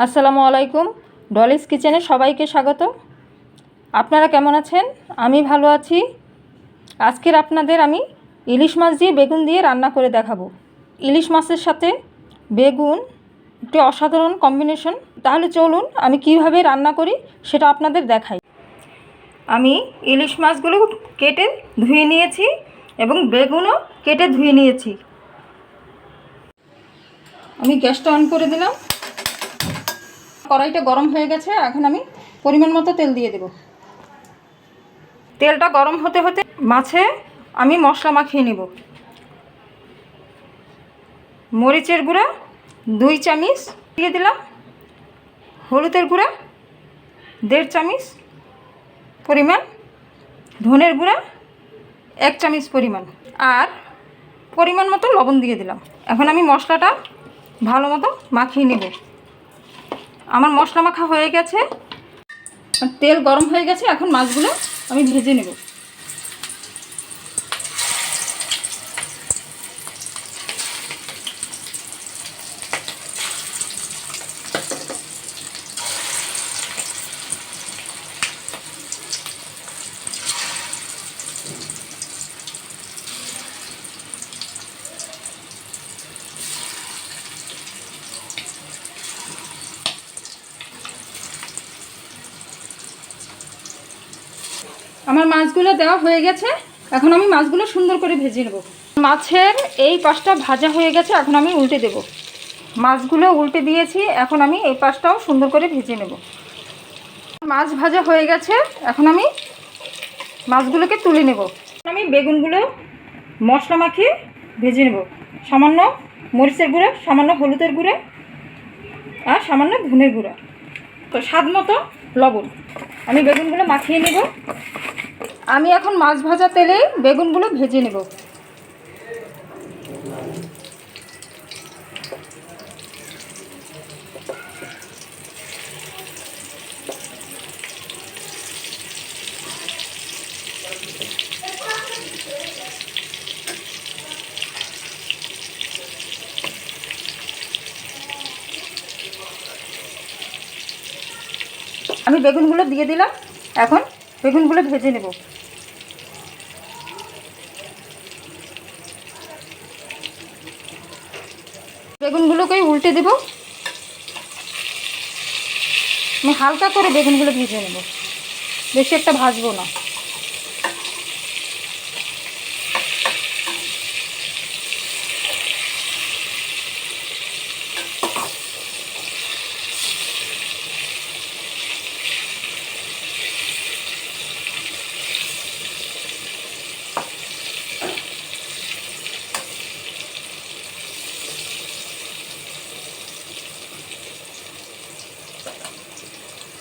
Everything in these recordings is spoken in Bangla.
আসসালামু আলাইকুম। ডলিস কিচেনে সবাইকে স্বাগত। আপনারা কেমন আছেন? আমি ভালো আছি। আজকের আপনাদের আমি ইলিশ মাছ দিয়ে বেগুন দিয়ে রান্না করে দেখাবো। ইলিশ মাছের সাথে বেগুন একটি অসাধারণ কম্বিনেশন। তাহলে চলুন আমি কিভাবে রান্না করি সেটা আপনাদের দেখাই। আমি ইলিশ মাছগুলো কেটে ধুয়ে নিয়েছি এবং বেগুনও কেটে ধুয়ে নিয়েছি। আমি গ্যাসটা অন করে দিলাম। কড়াইটা গরম হয়ে গেছে। এখন আমি পরিমাণ মতো তেল দিয়ে দেব। তেলটা গরম হতে হতে মাছে আমি মশলা মাখিয়ে নেব। মরিচের গুঁড়া 2 চামচ দিয়ে দিলাম, হলুদের গুঁড়া 1.5 চামচ পরিমাণ, ধনের গুঁড়া 1 চামচ পরিমাণ, আর পরিমাণ মতো লবণ দিয়ে দিলাম। এখন আমি মশলাটা ভালো মতো মাখিয়ে নেব। আমার মশলা মাখা হয়ে গেছে, তেল গরম হয়ে গেছে। এখন মাছগুলো আমি ভেজে নেব। আমার মাছগুলো দেওয়া হয়ে গেছে। এখন আমি মাছগুলো সুন্দর করে ভেজে নেব। মাছের এই পাশটা ভাজা হয়ে গেছে। এখন আমি উল্টে দেব। মাছগুলো উল্টে দিয়েছি। এখন আমি এই পাশটাও সুন্দর করে ভেজে নেব। মাছ ভাজা হয়ে গেছে। এখন আমি মাছগুলোকে তুলে নেব। আমি বেগুনগুলো মশলা মাখিয়ে ভেজে নেব। সামান্য মরিচের গুঁড়া, সামান্য হলুদের গুঁড়া আর সামান্য ধনের গুঁড়া, তো স্বাদ মতো লবণ। আমি বেগুনগুলো মাখিয়ে নেব। আমি এখন মাছ ভাজা তেলেই বেগুনগুলো ভেজে নেব। আমি বেগুনগুলো দিয়ে দিলাম। এখন বেগুনগুলো ভেজে নেব। বেগুনগুলোকেই উল্টে দেব। আমি হালকা করে বেগুনগুলো ভেজে নেব, বেশি একটা ভাজবো না।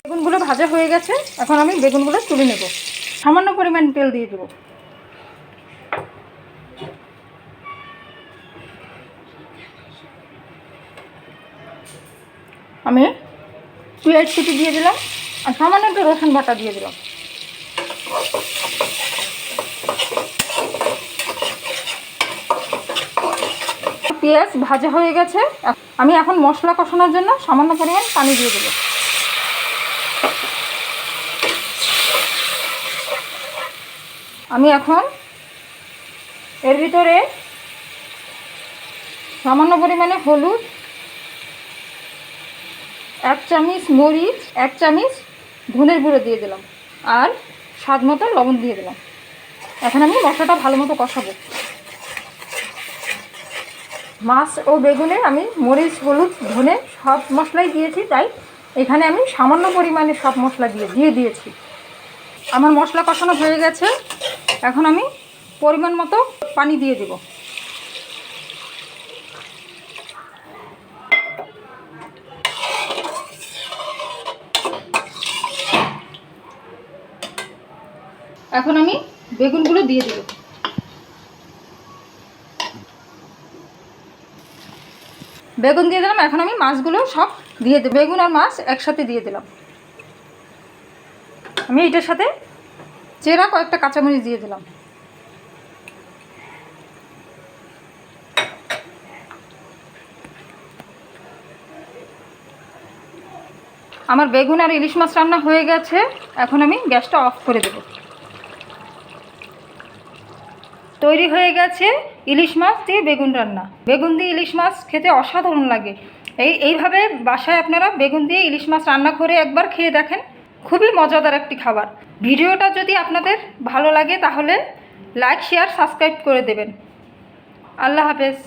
বেগুনগুলো ভাজা হয়ে গেছে। এখন আমি বেগুনগুলো তুলে নেব। সামান্য পরিমাণ তেল দিয়ে দেব। আমি পেঁয়াজ কুচি দিয়ে দিলাম আর সামান্য একটু রসুন বাটা দিয়ে দিলাম। পেঁয়াজ ভাজা হয়ে গেছে। আমি এখন মশলা কষানোর জন্য সামান্য পরিমাণ পানি দিয়ে দেব। আমি এখন এর ভিতরে সামান্য পরিমাণে হলুদ, 1 চামচ মরিচ, 1 চামচ ধনের গুঁড়ো দিয়ে দিলাম আর স্বাদ মতো লবণ দিয়ে দিলাম। এখন আমি মশলাটা ভালো মতো কষাবো। মাছ ও বেগুনে আমি মরিচ, হলুদ, ধনে সব মশলাই দিয়েছি, তাই এখানে আমি সামান্য পরিমাণে সব মশলা দিয়ে দিয়েছি। আমার মশলা কষানো হয়ে গেছে। এখন আমি পরিমাণ মতো পানি দিয়ে দেব। এখন আমি বেগুনগুলো দিয়ে দেব। বেগুন দিয়ে দিলাম। এখন আমি মাছগুলো সব দিয়ে দেব। বেগুন আর মাছ একসাথে দিয়ে দিলাম। আমি এটার সাথে চেরা কয়েকটা কাঁচামরিচ দিয়ে দিলাম। আমার বেগুন আর ইলিশ মাছ রান্না হয়ে গেছে। এখন আমি গ্যাসটা অফ করে দেব। তৈরি হয়ে গেছে ইলিশ মাছ দিয়ে বেগুন রান্না। বেগুন দিয়ে ইলিশ মাছ খেতে অসাধারণ লাগে। এইভাবে বাসায় আপনারা বেগুন দিয়ে ইলিশ মাছ রান্না করে একবার খেয়ে দেখেন, খুবই মজাদার একটি খাবার। ভিডিওটা যদি আপনাদের ভালো লাগে তাহলে লাইক, শেয়ার, সাবস্ক্রাইব করে দেবেন। আল্লাহ হাফেজ।